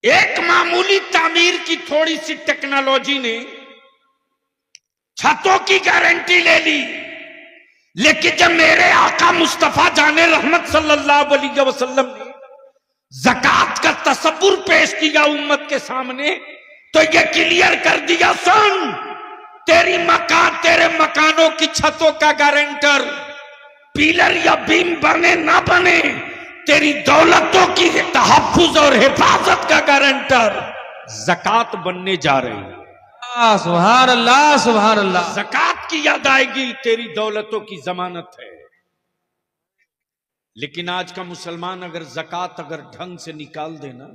एक मामूली तामीर की थोड़ी सी टेक्नोलॉजी ने छतों की गारंटी ले ली, लेकिन जब मेरे आका मुस्तफा जाने रहमत सल्लल्लाहु अलैहि वसल्लम ने ज़कात का तसव्वुर पेश किया उम्मत के सामने, तो ये क्लियर कर दिया, सुन, तेरी तेरे मकानों की छतों का गारंटर पिलर या बीम बने ना बने, तेरी दौलतों की तहफ्फुज और हिफाजत का गारंटर ज़कात बनने जा रही है। सुभान अल्लाह, सुभान अल्लाह। ज़कात की अदायगी तेरी दौलतों की जमानत है। लेकिन आज का मुसलमान अगर ज़कात अगर ढंग से निकाल देना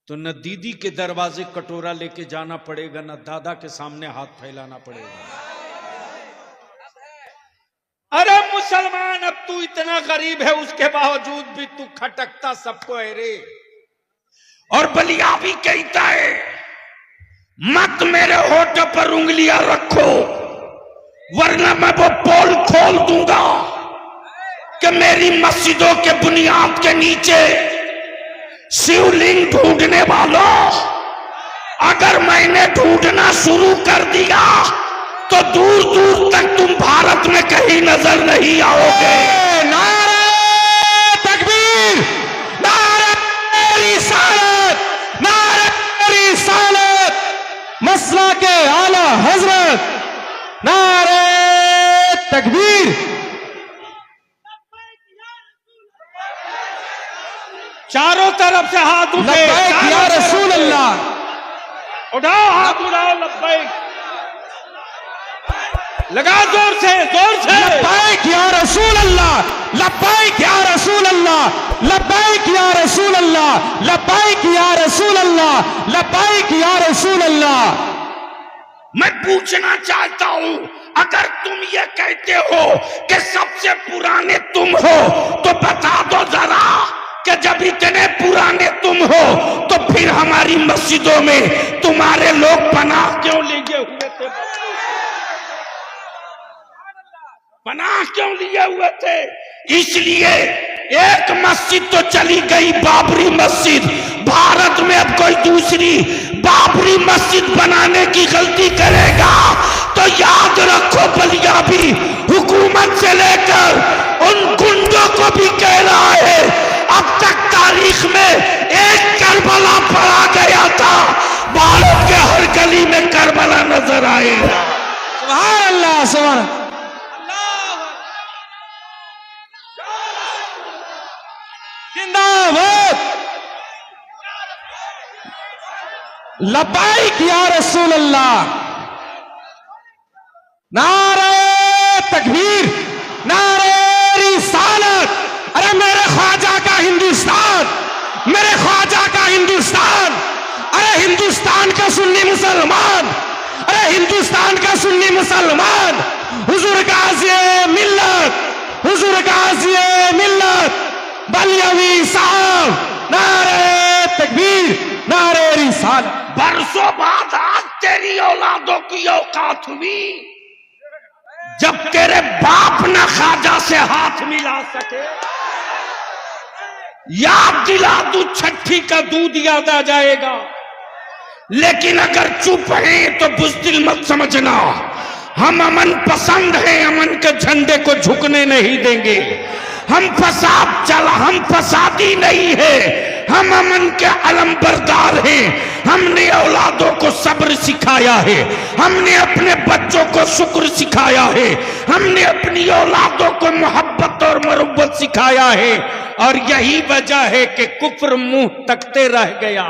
तो न दीदी के दरवाजे कटोरा लेके जाना पड़ेगा, न दादा के सामने हाथ फैलाना पड़ेगा। अरे मुसलमान, अब तू इतना गरीब है, उसके बावजूद भी तू खटकता सबको है रे। और बलिया भी कहता है, मत मेरे होठ पर उंगलियां रखो वरना मैं वो पोल खोल दूंगा कि मेरी मस्जिदों के बुनियाद के नीचे शिवलिंग ढूंढने वालों, अगर मैंने ढूंढना शुरू कर दिया तो दूर दूर तक तुम भारत में कहीं नजर नहीं आओगे। नारे तकबीर, नारे रिसालत, नारे रिसालत, मसला के आला हजरत, नारे तकबीर। चारों तरफ से हाथ उठे, लब्बैक या रसूल अल्लाह, उठाओ हाथ, उठाओ, लब्बैक लगा, जोर से, जोर से। लब्बैक या रसूल अल्लाह, लब्बैक या रसूल अल्लाह, लब्बैक या रसूल अल्लाह, लब्बैक या रसूल अल्लाह, लब्बैक या रसूल अल्लाह। मैं पूछना चाहता हूं, अगर तुम ये कहते हो कि सबसे पुराने तुम हो तो बता दो जरा कि जब इतने पुराने तुम हो तो फिर हमारी मस्जिदों में तुम्हारे लोग पनाह क्यों लिए हुए थे? पनाह क्यों लिए हुए थे? इसलिए एक मस्जिद तो चली गई, बाबरी मस्जिद। भारत में अब कोई दूसरी बाबरी मस्जिद बनाने की गलती करेगा तो याद रखो, बलिया भी हुकूमत से लेकर उन गुंडों को भी कह रहा है, अब तक तारीख में एक करबला पड़ा गया था, भारत के हर गली में करबला नजर आएगा। सुभान अल्लाह, सुभान अल्लाह। जिंदाबाद, लब्बैक या रसूल अल्लाह, नारे तकबीर, नारे रिसालत। अरे मेरे ख्वाजा का हिंदुस्तान, मेरे ख्वाजा का हिंदुस्तान, अरे हिंदुस्तान का सुन्नी मुसलमान, अरे हिंदुस्तान का सुन्नी मुसलमान, हुजूर गाज़ी मिल्लत, हुजूर गाज़ी मिल्लत बलियावी साहब, नारे तकबीर, नारे रिसालत। बरसों बाद आज तेरी औलादों की औकात हुई जब तेरे बाप न ख्वाजा से हाथ मिला सके। याद दिला दू, छठी का दूध याद आ जाएगा। लेकिन अगर चुप हैं तो बुज़दिल मत समझना, हम अमन पसंद हैं, अमन के झंडे को झुकने नहीं देंगे। हम फसादी नहीं है, हम अमन के अलमबरदार हैं। हमने औलादों को सब्र सिखाया है, हमने अपने बच्चों को शुक्र सिखाया है, हमने अपनी औलादों को मोहब्बत और मरुब्बत सिखाया है। और यही वजह है कि कुफ्र मुंह तकते रह गया,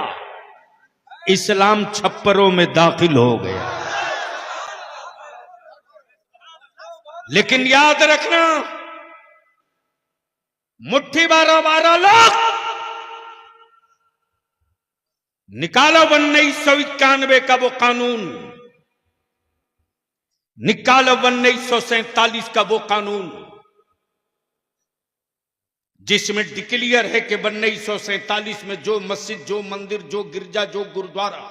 इस्लाम छप्परों में दाखिल हो गया। लेकिन याद रखना, मुट्ठी 12 लोग निकालो 1991 का वो कानून, निकालो 1947 का वो कानून जिसमें डिक्लेयर है कि 1947 में जो मस्जिद, जो मंदिर, जो गिरजा, जो गुरुद्वारा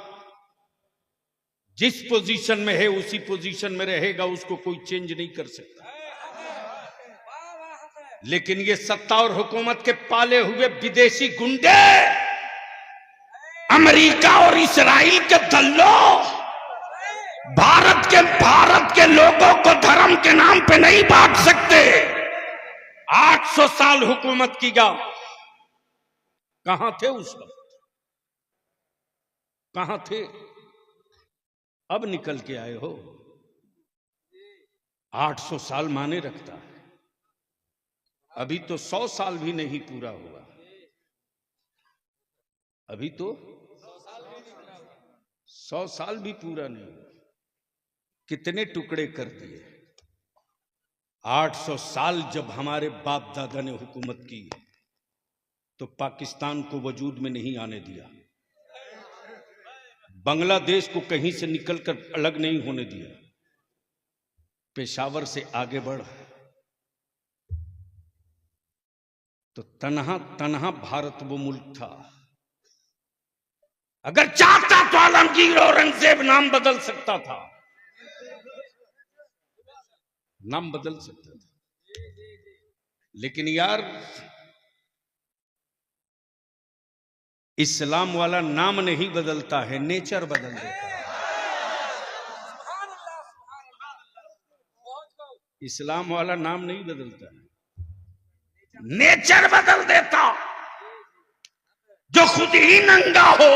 जिस पोजीशन में है उसी पोजीशन में रहेगा, उसको कोई चेंज नहीं कर सकता। लेकिन ये सत्ता और हुकूमत के पाले हुए विदेशी गुंडे अमेरिका और इस्राइल के दल्लों भारत के लोगों को धर्म के नाम पे नहीं बांट सकते। 800 साल हुकूमत की जाओ, कहां थे उस वक्त, कहां थे? अब निकल के आए हो। 800 साल माने रखता है, अभी तो 100 साल भी नहीं पूरा हुआ, अभी तो 100 साल भी पूरा नहीं हुआ, कितने टुकड़े कर दिए। 800 साल जब हमारे बाप दादा ने हुकूमत की तो पाकिस्तान को वजूद में नहीं आने दिया, बांग्लादेश को कहीं से निकलकर अलग नहीं होने दिया, पेशावर से आगे बढ़ तो तन्हा तन्हा भारत वो मुल्क था। अगर चाहता तो आलमगीर औरंगजेब नाम बदल सकता था, नाम बदल सकता था, लेकिन यार इस्लाम वाला नाम नहीं बदलता है, नेचर बदल देता है। इस्लाम वाला नाम नहीं बदलता है, नेचर बदल देता। जो खुद ही नंगा हो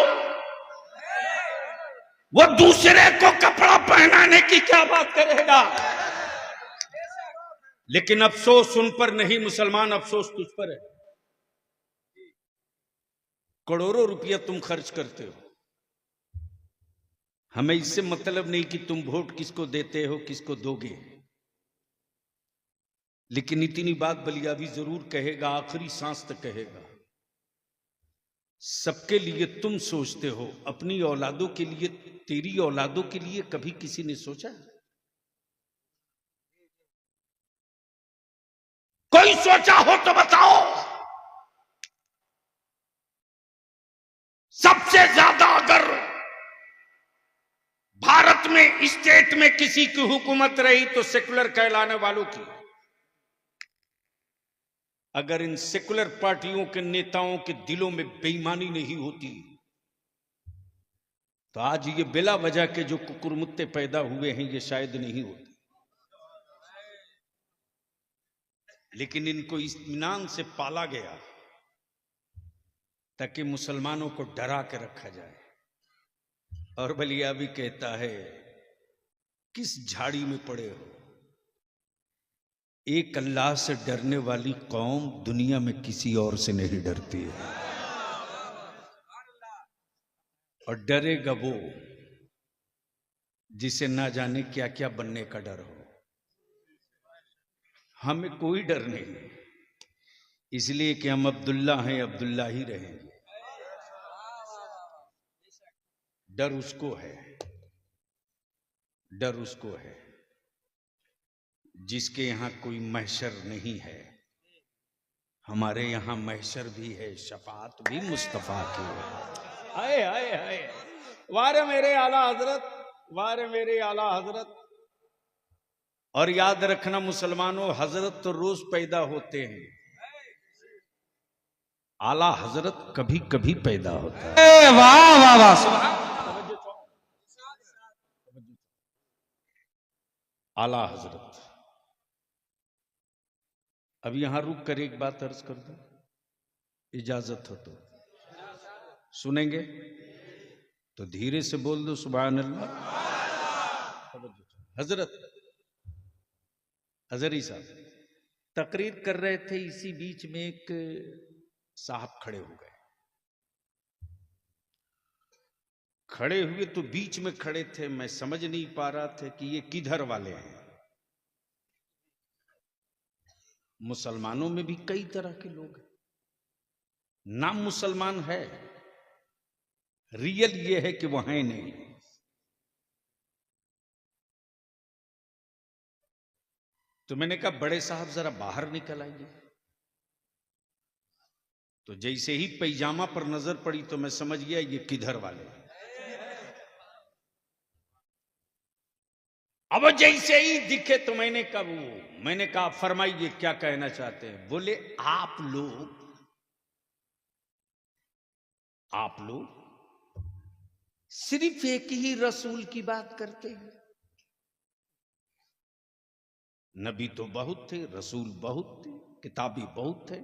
वो दूसरे को कपड़ा पहनाने की क्या बात करेगा। लेकिन अफसोस उन पर नहीं मुसलमान, अफसोस तुझ पर है। करोड़ों रुपया तुम खर्च करते हो, हमें इससे मतलब नहीं कि तुम वोट किसको देते हो किसको दोगे, लेकिन इतनी बात बलियाबी जरूर कहेगा, आखिरी सांस तक कहेगा। सबके लिए तुम सोचते हो, अपनी औलादों के लिए, तेरी औलादों के लिए कभी किसी ने सोचा? कोई सोचा हो तो बताओ। सबसे ज्यादा अगर भारत में स्टेट में किसी की हुकूमत रही तो सेकुलर कहलाने वालों की। अगर इन सेकुलर पार्टियों के नेताओं के दिलों में बेईमानी नहीं होती तो आज ये बिला वजह के जो कुकुरमुत्ते पैदा हुए हैं ये शायद नहीं होते। लेकिन इनको इत्मीनान से पाला गया ताकि मुसलमानों को डरा के रखा जाए। और बलिया भी कहता है, किस झाड़ी में पड़े हो, एक अल्लाह से डरने वाली कौम दुनिया में किसी और से नहीं डरती है। और डरेगा वो जिसे ना जाने क्या क्या बनने का डर हो। हमें कोई डर नहीं, इसलिए कि हम अब्दुल्ला हैं, अब्दुल्ला ही रहेंगे। डर उसको है, डर उसको है जिसके यहां कोई महशर नहीं है। हमारे यहां महशर भी है, शफाअत भी मुस्तफा की है। आए आए आए, वारे मेरे आला हजरत, वारे मेरे आला हजरत। और याद रखना मुसलमानों, हजरत तो रोज पैदा होते हैं, आला हजरत कभी कभी पैदा होता है। वाह वाह वाह, आला हजरत। अब यहां रुक कर एक बात अर्ज कर दूं, इजाजत हो तो सुनेंगे? तो धीरे से बोल दो सुभान अल्लाह। हजरत हजरी साहब तकरीर कर रहे थे, इसी बीच में एक साहब खड़े हो गए। खड़े हुए तो बीच में खड़े थे, मैं समझ नहीं पा रहा था कि ये किधर वाले हैं। मुसलमानों में भी कई तरह के लोग हैं, नाम मुसलमान है, रियल ये है कि वह है नहीं। तो मैंने कहा बड़े साहब जरा बाहर निकल आइए। तो जैसे ही पैजामा पर नजर पड़ी तो मैं समझ गया ये किधर वाले हैं। अब जैसे ही दिखे तो मैंने कहा फरमाइए क्या कहना चाहते हैं। बोले आप लोग सिर्फ एक ही रसूल की बात करते हैं। नबी तो बहुत थे, रसूल बहुत थे, किताबी बहुत थे,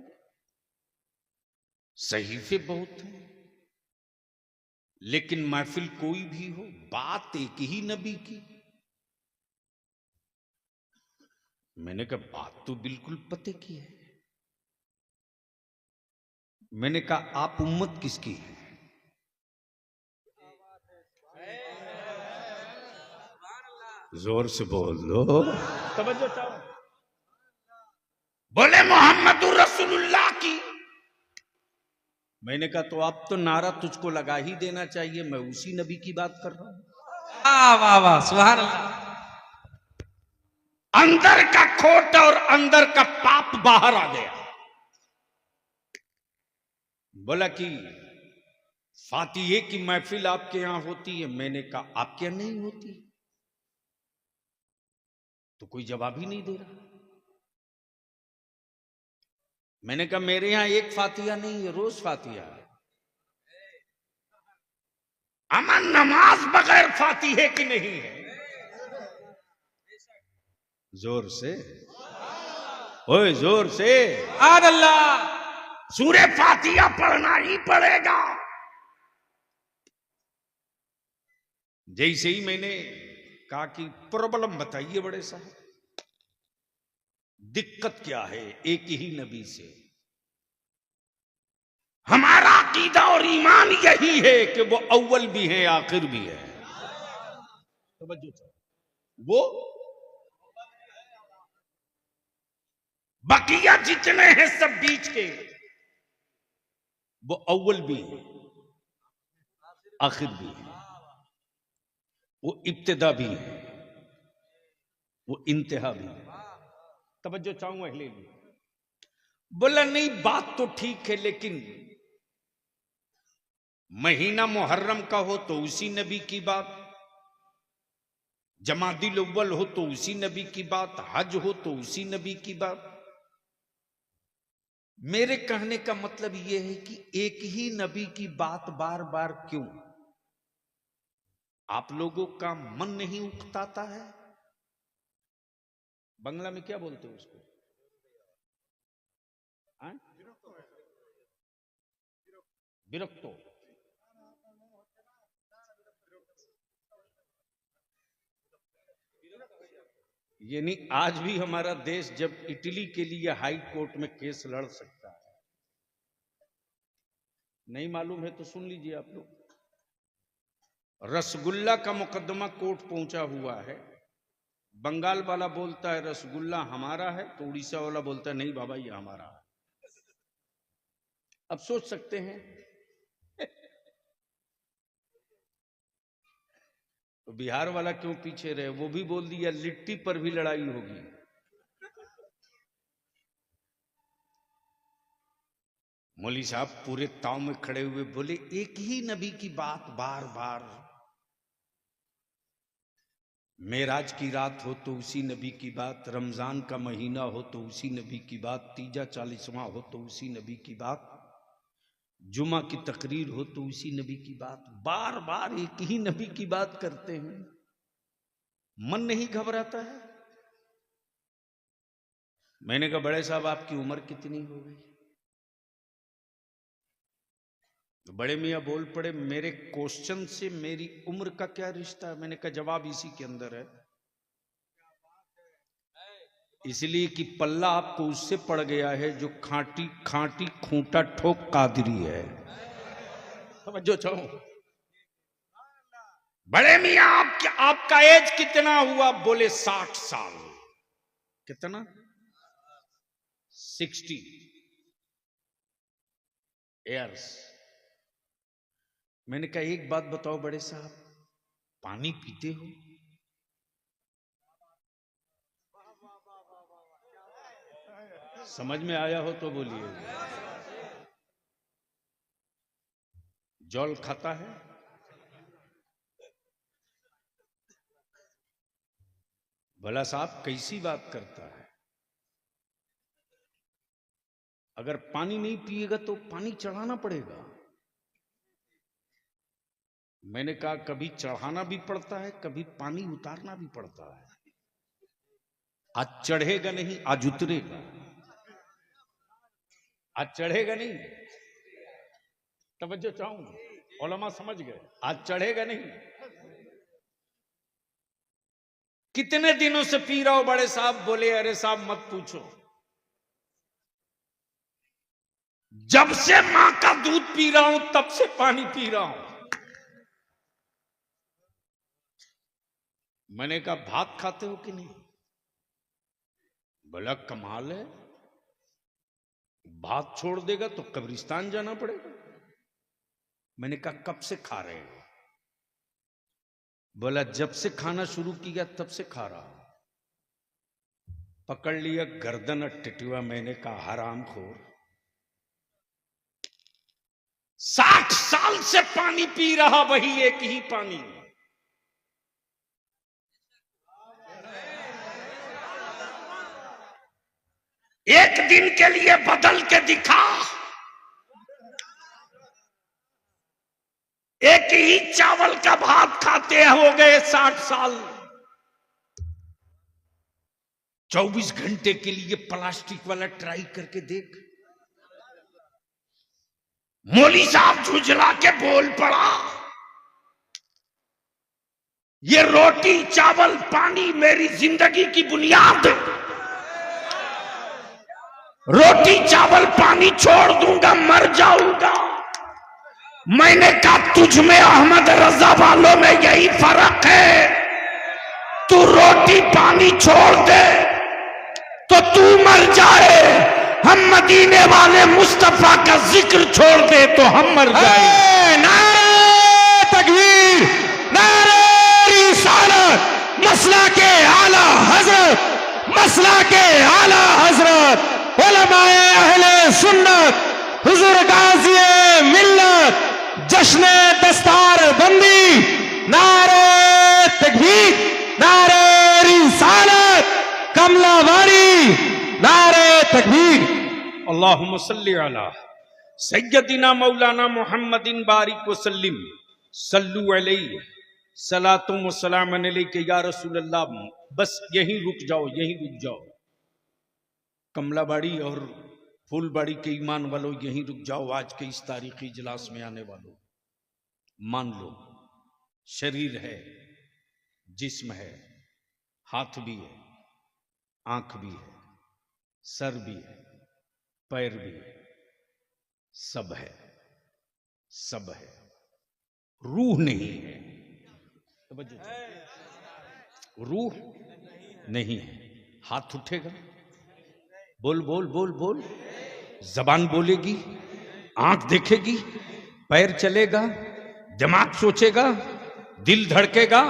सहीफे बहुत थे, लेकिन महफिल कोई भी हो, बात एक ही नबी की। मैंने कहा बात तो बिल्कुल पते की है। मैंने कहा आप उम्मत किसकी है? जोर से बोल लो, तवज्जो चाहो। बोले मोहम्मद रसूलुल्लाह की। मैंने कहा तो आप तो नारा तुझको लगा ही देना चाहिए, मैं उसी नबी की बात कर रहा हूं। वाह वाह वाह, सुभान अल्लाह। अंदर का खोट और अंदर का पाप बाहर आ गया। बोला कि फातिहे की महफिल आपके यहां होती है। मैंने कहा आपके यहां नहीं होती। तो कोई जवाब ही नहीं दे रहा। मैंने कहा मेरे यहां एक फातिहा नहीं है, रोज फातिहा है। अमन नमाज बगैर फातिहे की नहीं है। जोर से, ओए जोर से, सुभान अल्लाह। सूरे फातिहा पढ़ना ही पड़ेगा। जैसे ही मैंने कहा कि प्रॉब्लम बताइए बड़े साहब, दिक्कत क्या है एक ही नबी से? हमारा अकीदा और ईमान यही है कि वो अव्वल भी है आखिर भी है। वो बकिया जितने हैं सब बीच के, वो अव्वल भी है आखिर भी है, वो इब्तिदा भी है, वो इंतहा भी है। तवज्जो चाहूंगा ले ली। बोला नहीं बात तो ठीक है, लेकिन महीना मुहर्रम का हो तो उसी नबी की बात, जमादिल अव्वल हो तो उसी नबी की बात, हज हो तो उसी नबी की बात। मेरे कहने का मतलब यह है कि एक ही नबी की बात बार बार क्यों? आप लोगों का मन नहीं उकताता है? बंगला में क्या बोलते हो उसको? विरक्तो। यानी आज भी हमारा देश जब इटली के लिए हाई कोर्ट में केस लड़ सकता है, नहीं मालूम है तो सुन लीजिए आप लोग। रसगुल्ला का मुकदमा कोर्ट पहुंचा हुआ है। बंगाल वाला बोलता है रसगुल्ला हमारा है, तो उड़ीसा वाला बोलता है नहीं बाबा ये हमारा है। अब सोच सकते हैं तो बिहार वाला क्यों पीछे रहे? वो भी बोल दिया लिट्टी पर भी लड़ाई होगी। मौली साहब पूरे ताव में खड़े हुए बोले एक ही नबी की बात बार बार। मेराज की रात हो तो उसी नबी की बात, रमजान का महीना हो तो उसी नबी की बात, तीजा 40वां हो तो उसी नबी की बात, जुमा की तकरीर हो तो उसी नबी की बात। बार बार एक ही नबी की बात करते हैं, मन नहीं घबराता है? मैंने कहा बड़े साहब आपकी उम्र कितनी हो गई? तो बड़े मियाँ बोल पड़े मेरे क्वेश्चन से मेरी उम्र का क्या रिश्ता है? मैंने कहा जवाब इसी के अंदर है, इसलिए कि पल्ला आपको उससे पड़ गया है जो खांटी खांटी खूंटा ठोक कादरी है। समझो चाहो। बड़े मियाँ आपका एज कितना हुआ? बोले 60 साल। कितना? 60 ईयर्स। मैंने कहा एक बात बताओ बड़े साहब, पानी पीते हो? समझ में आया हो तो बोलिए। जल खाता है? भला साहब कैसी बात करता है? अगर पानी नहीं पिएगा तो पानी चढ़ाना पड़ेगा। मैंने कहा कभी चढ़ाना भी पड़ता है, कभी पानी उतारना भी पड़ता है। आज चढ़ेगा नहीं, आज उतरेगा। आज चढ़ेगा नहीं, तवज्जो चाहूंगा, उलमा समझ गए, आज चढ़ेगा नहीं। कितने दिनों से पी रहा हो बड़े साहब? बोले अरे साहब मत पूछो, जब से मां का दूध पी रहा हूं तब से पानी पी रहा हूं। मैंने कहा भात खाते हो कि नहीं? बोला कमाल है, भात छोड़ देगा तो कब्रिस्तान जाना पड़ेगा। मैंने कहा कब से खा रहे हो? बोला जब से खाना शुरू किया तब से खा रहा हूं। पकड़ लिया गर्दन और टिटुआ। मैंने कहा हरामखोर, 60 साल से पानी पी रहा, वही एक ही पानी। एक दिन के लिए बदल के दिखा। एक ही चावल का भात खाते हो गए 60 साल। 24 घंटे के लिए प्लास्टिक वाला ट्राई करके देख। मौली साहब झुंझला के बोल पड़ा, ये रोटी चावल पानी मेरी जिंदगी की बुनियाद है। रोटी चावल पानी छोड़ दूंगा, मर जाऊंगा। मैंने कहा तुझ में अहमद रजा वालों में यही फर्क है, तू रोटी पानी छोड़ दे तो तू मर जाए, हम मदीने वाले मुस्तफा का जिक्र छोड़ दे तो हम मर जाए। नारे तकबीर, नारे रिसालत, मसला के आला हजरत, मसला के आला हजरत उलमाए अहले सुन्नत, हुजूर गाज़ी मिल्लत, जश्न दस्तार बंदी, नारे तकबीर, नारे रिसालत, कमलावारी, नारे तकबीर। अल्लाहुम्मा सल्ली अला सय्यदिना मौलाना मुहम्मदिन बारिक वसल्लिम, सल्लु अलैहि सलातुम व सलामुन अलैका या रसूल अल्लाह। बस यहीं रुक जाओ, यहीं रुक जाओ। कमलाबाड़ी और फूलबाड़ी के ईमान वालों, यहीं रुक जाओ। आज के इस तारीखी इजलास में आने वालों, मान लो शरीर है, जिस्म है, हाथ भी है, आंख भी है, सर भी है, पैर भी है, सब है, सब है। रूह नहीं है, रूह नहीं है। हाथ उठेगा, बोल बोल बोल बोल, जबान बोलेगी, आंख देखेगी, पैर चलेगा, दिमाग सोचेगा, दिल धड़केगा,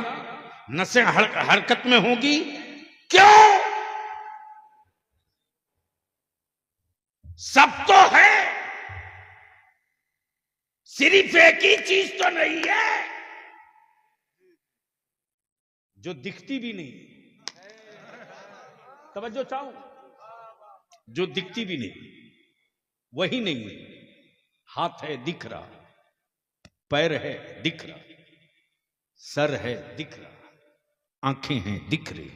नसें हरकत में होगी। क्यों? सब तो है, सिर्फ एक ही चीज तो नहीं है जो दिखती भी नहीं। तवज्जो चाहो, जो दिखती भी नहीं, वही नहीं है। हाथ है दिख रहा, पैर है दिख रहा, सर है दिख रहा, आंखें हैं दिख रही,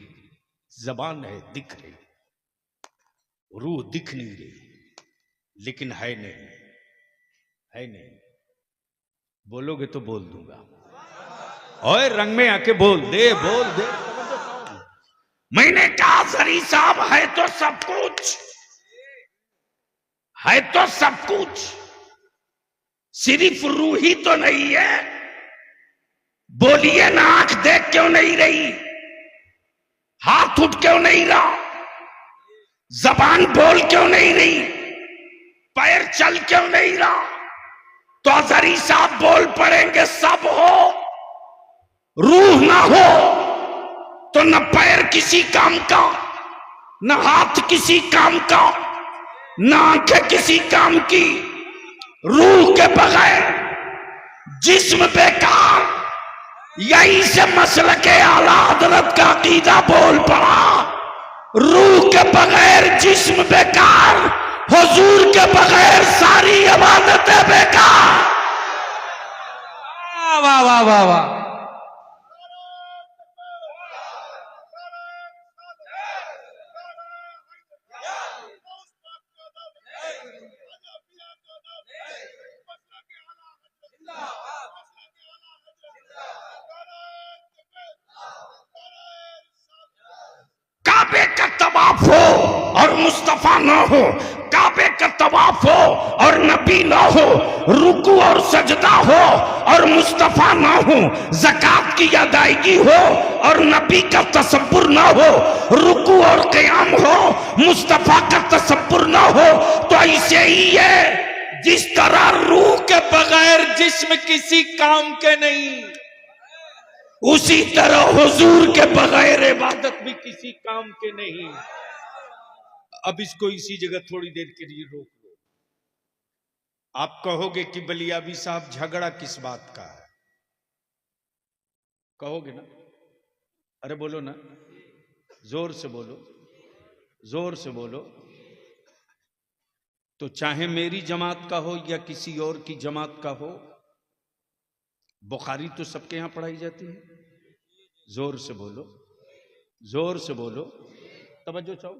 जबान है दिख रही, रूह दिख नहीं रही, लेकिन है नहीं, है नहीं। बोलोगे तो बोल दूंगा। ओए रंग में आके बोल दे, बोल दे। मैंने कहा जरी साहब है तो सब कुछ, है तो सब कुछ, सिर्फ रूह ही तो नहीं है। बोलिए ना, आंख देख क्यों नहीं रही, हाथ उठ क्यों नहीं रहा, जबान बोल क्यों नहीं रही, पैर चल क्यों नहीं रहा? तो अजहरी साहब बोल पड़ेंगे सब हो, रूह ना हो तो न पैर किसी काम का, न हाथ किसी काम का, न आंखें किसी काम की। रूह के बगैर जिस्म बेकार। यही से मसलके आला हजरत का अकीदा बोल पड़ा, रूह के बगैर जिस्म बेकार, हुजूर के बगैर सारी इबादतें बेकार। वाह वाह वाह वाह। काबे का तवाफ हो और मुस्तफा ना हो, काबे का तवाफ हो और नबी ना हो, रुकू और सजदा हो और मुस्तफा ना हो, ज़कात की अदायगी हो और नबी का तसब्बुर ना हो, रुकू और क़याम हो, मुस्तफा का तसब्बुर ना हो, तो ऐसे ही है जिस तरह रूह के बगैर जिस्म किसी काम के नहीं, उसी तरह हुजूर के बगैर इबादत भी किसी काम के नहीं। अब इसको इसी जगह थोड़ी देर के लिए रोक लो। आप कहोगे कि बलियाबी साहब झगड़ा किस बात का है, कहोगे ना? अरे बोलो ना, जोर से बोलो, जोर से बोलो। तो चाहे मेरी जमात का हो या किसी और की जमात का हो, बुखारी तो सबके यहां पढ़ाई जाती है। जोर से बोलो, जोर से बोलो, तवज्जो चाहो।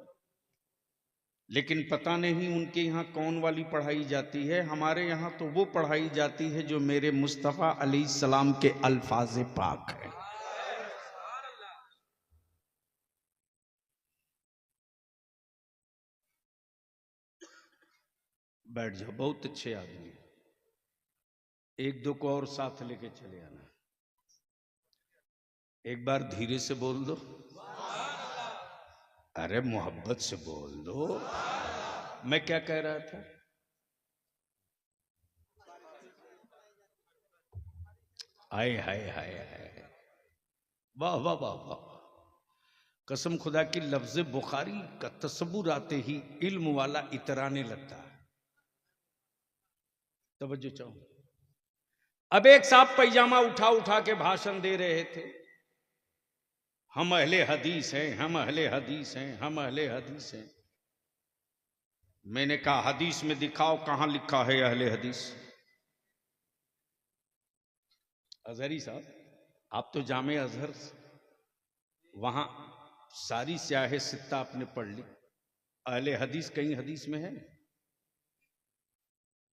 लेकिन पता नहीं उनके यहां कौन वाली पढ़ाई जाती है। हमारे यहां तो वो पढ़ाई जाती है जो मेरे मुस्तफा अलैहिस्सलाम के अल्फाज पाक है। बैठ जाओ, बहुत अच्छे आदमी, एक दो को और साथ लेके चले आना। एक बार धीरे से बोल दो, अरे मोहब्बत से बोल दो। मैं क्या कह रहा था? हाय हाय हाय हाय, वाह वाह वाह वाह। कसम खुदा की लफ्ज़ बुखारी का तसव्वुर आते ही इल्म वाला इतराने लगता है। तवज्जो चाहो। अब एक साहब पैजामा उठा उठा के भाषण दे रहे थे, हम अहले हदीस हैं, हम अहले हदीस हैं, हम अहले हदीस हैं। मैंने कहा हदीस में दिखाओ कहां लिखा है अहले हदीस। अजहरी साहब, आप तो जामे अजहर, वहां सारी स्याहे सित्ता आपने पढ़ ली, अहले हदीस कहीं हदीस में है?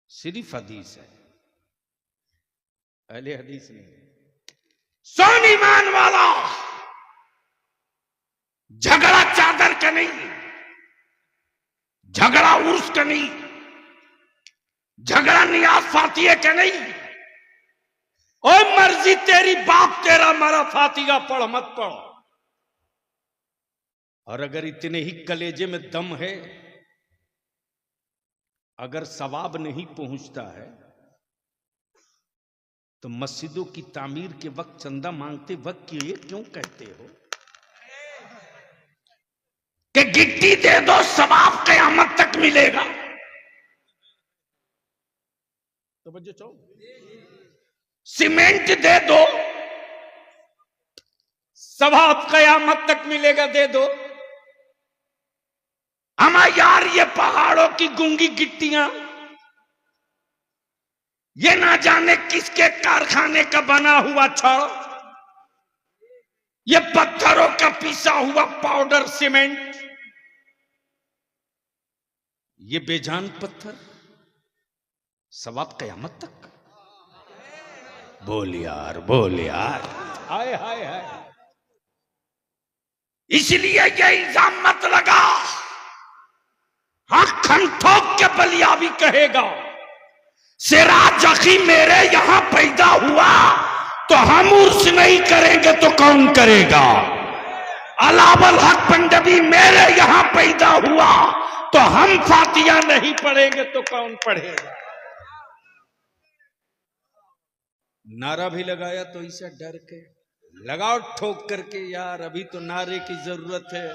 सिर्फ हदीस है, अहले हदीस नहीं। सोन ईमान वाला, झगड़ा चादर का नहीं, झगड़ा उर्स का नहीं, झगड़ा नियाज फातिये का नहीं। ओ मर्जी तेरी, बाप तेरा मरा, फातिहा पढ़ मत पढ़। और अगर इतने ही कलेजे में दम है, अगर सवाब नहीं पहुंचता है तो मस्जिदों की तामीर के वक्त चंदा मांगते वक्त ये क्यों कहते हो कि गिट्टी दे दो सवाब क़यामत तक मिलेगा? तो बच्चों चाहो, सीमेंट दे दो सवाब क़यामत तक मिलेगा, दे दो। हमा यार ये पहाड़ों की गूंगी गिट्टियां, ये ना जाने किसके कारखाने का बना हुआ छड़, ये पत्थरों का पिसा हुआ पाउडर सीमेंट, ये बेजान पत्थर सवाब क़यामत तक। बोल यार, बोल यार। हाय हाय हाय। इसलिए ये इल्जाम मत लगा, हाँ खन ठोक के बलियाबी कहेगा सिराज अखी मेरे यहां पैदा हुआ तो हम उर्स नहीं करेंगे तो कौन करेगा? अलावल हक पंजाबी मेरे यहां पैदा हुआ तो हम फातिहा नहीं पढ़ेंगे तो कौन पढ़ेगा? नारा भी लगाया तो इसे डर के लगाओ ठोक करके, यार अभी तो नारे की जरूरत है।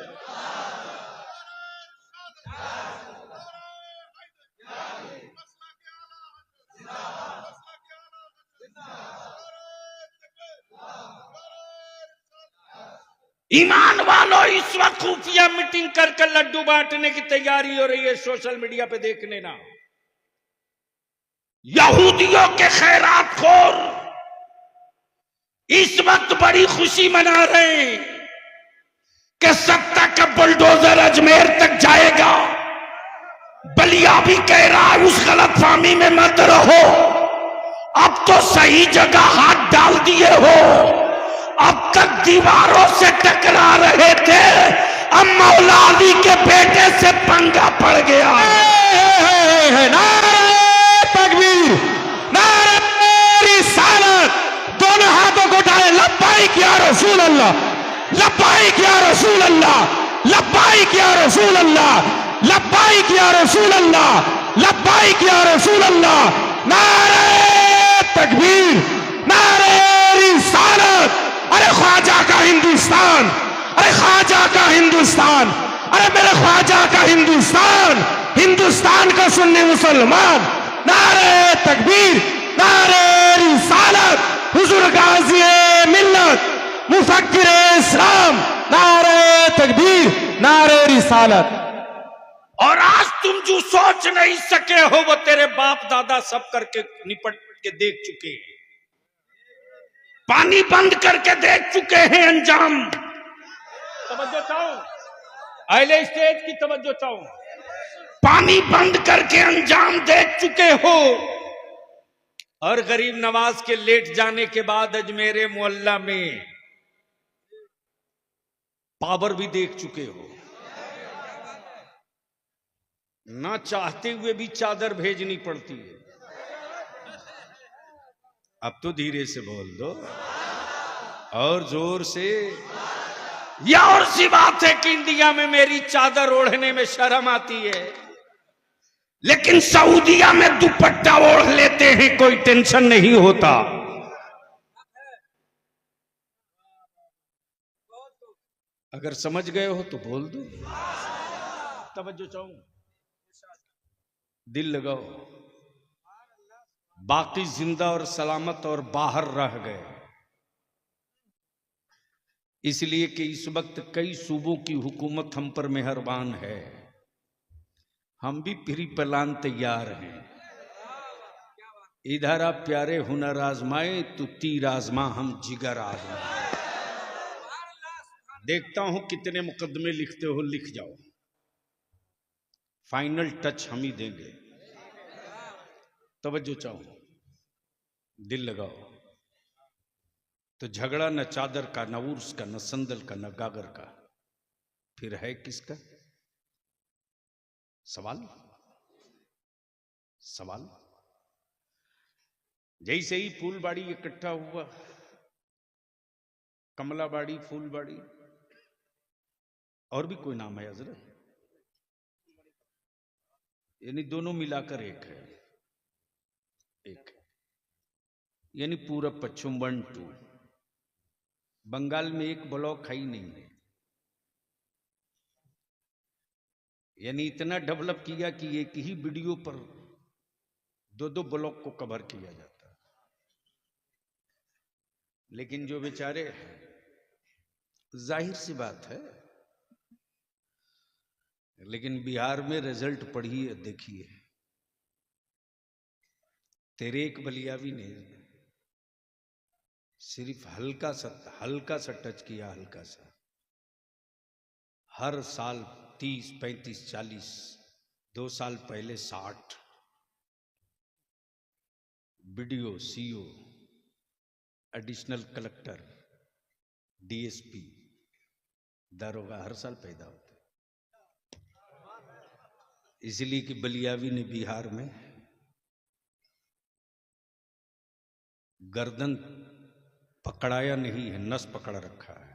ईमान वालों, इस वक्त खुफिया मीटिंग कर लड्डू बांटने की तैयारी हो रही है, सोशल मीडिया पे देख लेना। यहूदियों के खैरात खोर इस वक्त बड़ी खुशी मना रहे हैं कि सत्ता का बुलडोजर अजमेर तक जाएगा। बलिया भी कह रहा है उस गलतफहमी में मत रहो, अब तो सही जगह हाथ डाल दिए हो। अब तक दीवारों से टकरा रहे थे, अब मौला अली के बेटे से पंगा पड़ गया। नारे तकबीर, नारे रिसालत, दोनों हाथों को उठाए, लब्बाइक या रसूल अल्लाह, लब्बाइक या रसूल अल्लाह, लब्बाइक या रसूल अल्लाह, लब्बाइक या रसूल अल्लाह, लब्बाइक या रसूल अल्लाह। नारे तकबीर, नारे रिसालत। अरे ख्वाजा का हिंदुस्तान, अरे ख्वाजा का हिंदुस्तान, अरे मेरे ख्वाजा का हिंदुस्तान, हिंदुस्तान का सुन्नी मुसलमान। नारे तकबीर, नारे रिसालत, हुजूर गाज़ी मिल्लत, मुफक्किर इस्लाम। नारे तकबीर, नारे रिसालत। और आज तुम जो सोच नहीं सके हो वो तेरे बाप दादा सब करके निपट के देख चुके हैं, पानी बंद करके देख चुके हैं अंजाम। तवज्जो चाहो, अहले स्टेज की तवज्जो चाहो, पानी बंद करके अंजाम देख चुके हो। और गरीब नवाज के लेट जाने के बाद अजमेरे मोहल्ला में पावर भी देख चुके हो। ना चाहते हुए भी चादर भेजनी पड़ती है। अब तो धीरे से बोल दो और जोर से। यह और सी बात है कि इंडिया में मेरी चादर ओढ़ने में शर्म आती है, लेकिन सऊदिया में दुपट्टा ओढ़ लेते हैं, कोई टेंशन नहीं होता। अगर समझ गए हो तो बोल दो। तवज्जो चाहूं, दिल लगाओ। बाकी जिंदा और सलामत और बाहर रह गए, इसलिए कि इस वक्त कई सूबों की हुकूमत हम पर मेहरबान है। हम भी फ्री प्लान तैयार हैं। इधर आप प्यारे हुनर आजमाए तो तीर आजमा, हम जिगर आजमाए। देखता हूं कितने मुकदमे लिखते हो, लिख जाओ। फाइनल टच हम ही देंगे। तवज्जो चाहो, दिल लगाओ। तो झगड़ा न चादर का, न उर्स का, न संदल का, न गागर का, फिर है किसका? सवाल सवाल। जैसे ही फूलबाड़ी इकट्ठा हुआ, कमलाबाड़ी, फूलबाड़ी, और भी कोई नाम है हजरत, यानी दोनों मिलाकर एक है, एक है। यानी पूरा पश्चिम 1 2। बंगाल में एक ब्लॉक है ही नहीं है। यानी इतना डेवलप किया कि एक ही वीडियो पर 2-2 ब्लॉक को कवर किया जाता है। लेकिन जो बेचारे, जाहिर सी बात है, लेकिन बिहार में रिजल्ट पढ़िए, देखिए। तेरे एक बलियावी ने सिर्फ हल्का सा टच किया, हल्का सा। हर साल 30, 35, 40, 2 साल पहले 60 BDO, CO, additional collector, DSP, दारोगा हर साल पैदा होते। इसलिए कि बलियावी ने बिहार में गर्दन पकड़ाया नहीं है, नस पकड़ रखा है।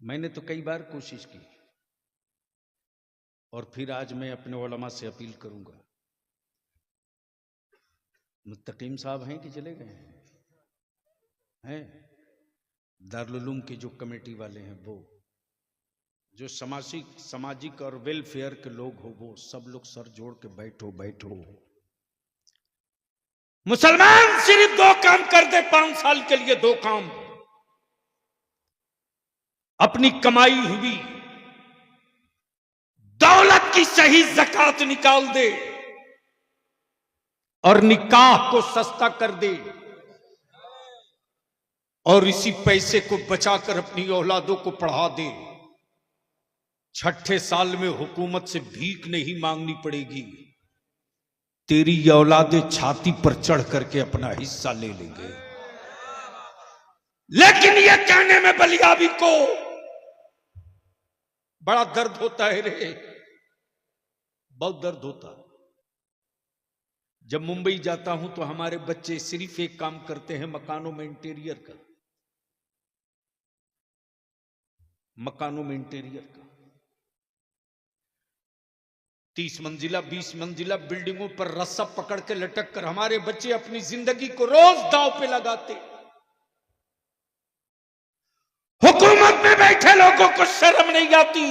मैंने तो कई बार कोशिश की, और फिर आज मैं अपने उलमा से अपील करूंगा। मुत्तकीम साहब हैं कि चले गए हैं? दारुल उलूम के जो कमेटी वाले हैं, वो जो सामाजिक और वेलफेयर के लोग हो, वो सब लोग सर जोड़ के बैठो। मुसलमान सिर्फ 2 काम कर दे 5 साल के लिए, 2 काम। अपनी कमाई हुई दौलत की सही ज़कात निकाल दे, और निकाह को सस्ता कर दे और इसी पैसे को बचाकर अपनी औलादों को पढ़ा दे। छठे साल में हुकूमत से भीख नहीं मांगनी पड़ेगी, तेरी ये औलादे छाती पर चढ़ करके अपना हिस्सा ले लेंगे। लेकिन ये कहने में बलियाबी को बड़ा दर्द होता है रे, बहुत दर्द होता है। जब मुंबई जाता हूं तो हमारे बच्चे सिर्फ एक काम करते हैं, मकानों में इंटीरियर का, मकानों में इंटीरियर का। 30 मंजिला 20 मंजिला बिल्डिंगों पर रस्सा पकड़ के लटक कर हमारे बच्चे अपनी जिंदगी को रोज दांव पे लगाते। हुकूमत में बैठे लोगों को शर्म नहीं आती,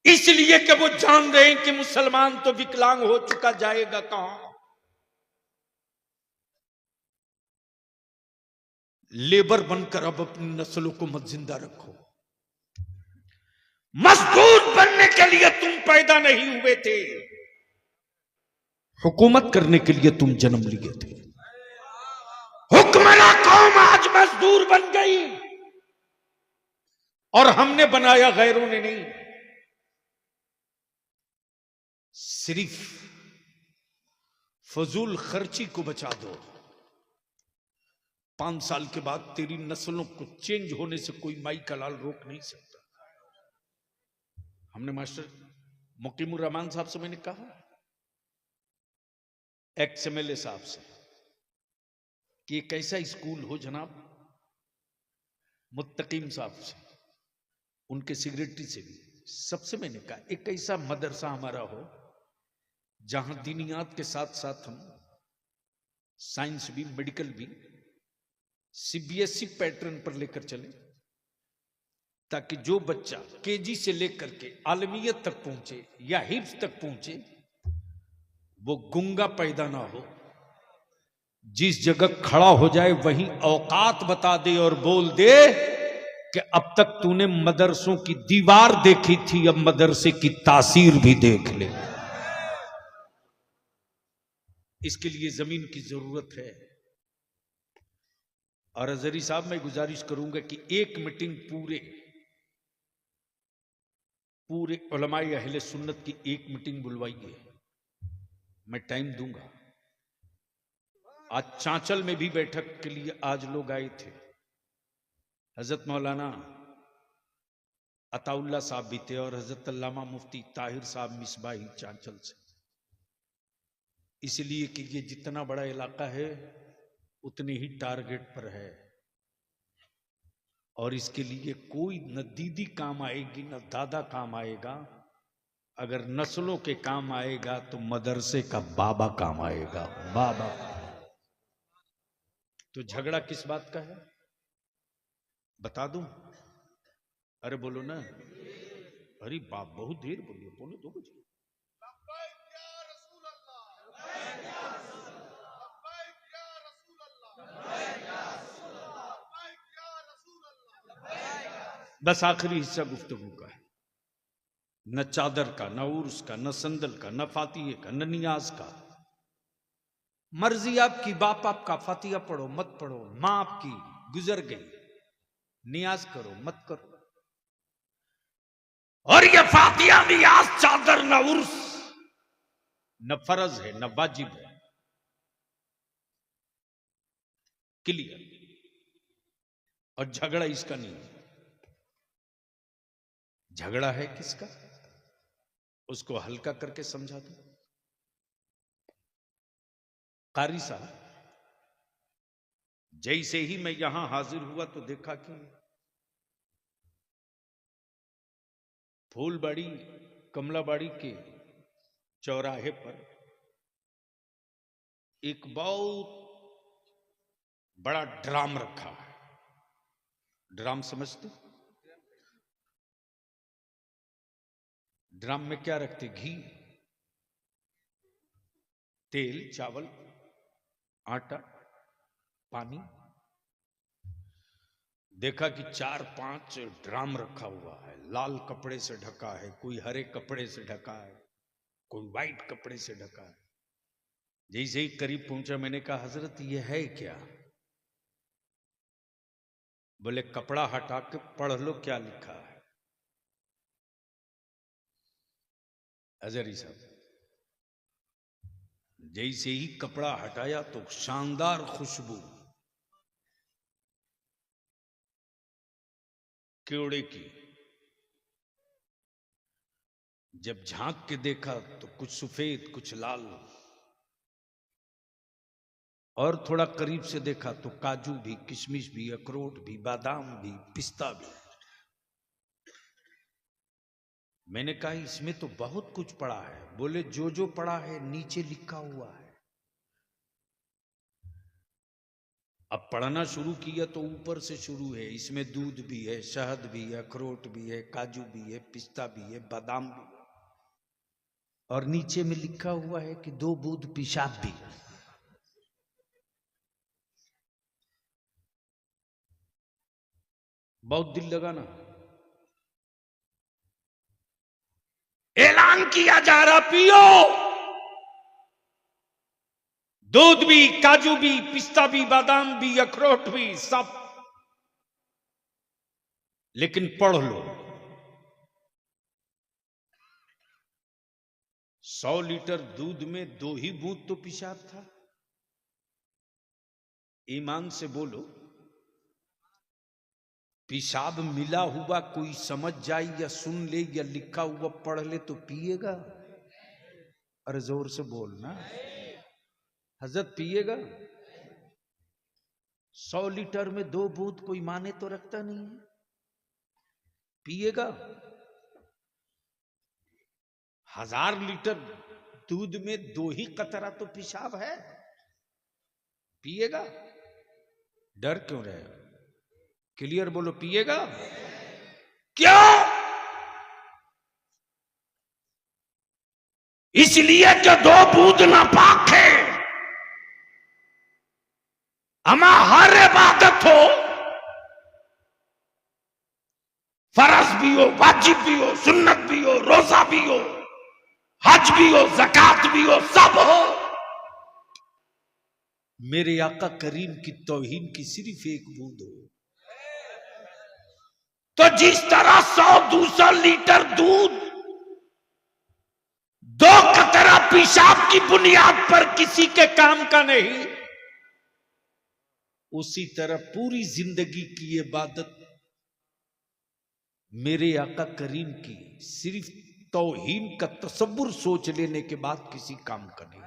इसलिए कि वो जान रहे हैं कि मुसलमान तो विकलांग हो चुका, जाएगा कहां। लेबर बनकर अब अपनी नस्लों को मत जिंदा रखो। मजदूर बनने के लिए तुम पैदा नहीं हुए थे, हुकूमत करने के लिए तुम जन्म लिए थे। हुक्मरां कौम आज मजदूर बन गई, और हमने बनाया, गैरों ने नहीं। सिर्फ फजूल खर्ची को बचा दो, 5 साल के बाद तेरी नस्लों को चेंज होने से कोई माई का लाल रोक नहीं सकता। हमने मास्टर मुकीमुर रहमान साहब से मैंने कहा, एक्स MLA साहब से, कि एक ऐसा स्कूल हो जनाब, मुत्तकीम साहब से, उनके सेक्रेटरी से भी, सबसे मैंने कहा एक ऐसा मदरसा हमारा हो जहां दीनियात के साथ साथ हम साइंस भी, मेडिकल भी CBSE पैटर्न पर लेकर चले, ताकि जो बच्चा KG से लेकर के आलमियत तक पहुंचे या हिफ्ज तक पहुंचे, वो गुंगा पैदा ना हो। जिस जगह खड़ा हो जाए वहीं औकात बता दे और बोल दे कि अब तक तूने मदरसों की दीवार देखी थी, अब मदरसे की तासीर भी देख ले। इसके लिए जमीन की जरूरत है। और अजहरी साहब, मैं गुजारिश करूंगा कि एक मीटिंग पूरे उलमाए अहले सुन्नत की एक मीटिंग बुलवाइए, मैं टाइम दूंगा। आज चांचल में भी बैठक के लिए आज लोग आए थे, हजरत मौलाना अताउल्ला साहब भी थे और हजरत अल्लामा मुफ्ती ताहिर साहब मिसबाही चांचल से। इसलिए कि ये जितना बड़ा इलाका है उतने ही टारगेट पर है, और इसके लिए कोई न दीदी काम आएगी न दादा काम आएगा। अगर नस्लों के काम आएगा तो मदरसे का बाबा काम आएगा, बाबा। तो झगड़ा किस बात का है बता दूं? अरे बोलो ना, अरे बाप बहुत देर बोलिए, 1:45 बजे। बस आखिरी हिस्सा गुफ्तगू का है, न चादर का, न उर्स का, न संदल का, न फातिहे का, न नियाज का। मर्जी आपकी, बाप आपका, फातिहा पढ़ो मत पढ़ो, मां आपकी गुजर गई, नियाज करो मत करो। और ये फातिहा, नियाज, चादर, न उर्स न फर्ज है न वाजिब है। क्लियर। और झगड़ा इसका नहीं है। झगड़ा है किसका, उसको हल्का करके समझा दो। कारी साहब, जैसे ही मैं यहां हाजिर हुआ तो देखा कि फूलबाड़ी कमलाबाड़ी के चौराहे पर एक बहुत बड़ा ड्राम रखा है। ड्राम समझते? ड्राम में क्या रखते? घी, तेल, चावल, आटा, पानी। देखा कि 4-5 ड्राम रखा हुआ है, लाल कपड़े से ढका है, कोई हरे कपड़े से ढका है, कोई वाइट कपड़े से ढका है। जैसे ही करीब पहुंचा मैंने कहा हजरत ये है क्या? बोले कपड़ा हटा के पढ़ लो क्या लिखा है। हजरी साहब जैसे ही कपड़ा हटाया तो शानदार खुशबू केवड़े की। जब झांक के देखा तो कुछ सफेद कुछ लाल, और थोड़ा करीब से देखा तो काजू भी, किशमिश भी, अखरोट भी, बादाम भी, पिस्ता भी। मैंने कहा इसमें तो बहुत कुछ पड़ा है। बोले जो जो पड़ा है नीचे लिखा हुआ है। अब पढ़ना शुरू किया तो ऊपर से शुरू है। इसमें दूध भी है, शहद भी है, अखरोट भी है, काजू भी है, पिस्ता भी है, बादाम भी है, और नीचे में लिखा हुआ है कि 2 बूंद पेशाब भी। बहुत दिल लगा ना। ऐलान किया जा रहा पियो, दूध भी, काजू भी, पिस्ता भी, बादाम भी, अखरोट भी, सब, लेकिन पढ़ लो। 100 लीटर दूध में 2 ही बूंद तो पेशाब था। ईमान से बोलो, पेशाब मिला हुआ कोई समझ जाए या सुन ले या लिखा हुआ पढ़ ले तो पिएगा? अरे जोर से बोलना, हजरत पिएगा? 100 लीटर में 2 बूंद कोई माने तो रखता नहीं है, पिएगा? 1000 लीटर दूध में 2 ही कतरा तो पेशाब है, पिएगा? डर क्यों रहे? क्लियर बोलो, पिएगा? क्यों? इसलिए कि 2 बूंद नापाक है। हमा हर इबादत हो, फर्ज भी हो, वाजिब भी हो, सुन्नत भी हो, रोजा भी हो, हज भी हो, ज़कात भी हो, सब हो, मेरे आका करीम की तौहीन की सिर्फ 1 बूंद हो। तो जिस तरह 100-200 लीटर दूध 2 कतरा पेशाब की बुनियाद पर किसी के काम का नहीं, उसी तरह पूरी जिंदगी की इबादत मेरे आका करीम की सिर्फ तौहीन का तसव्वुर सोच लेने के बाद किसी काम का नहीं।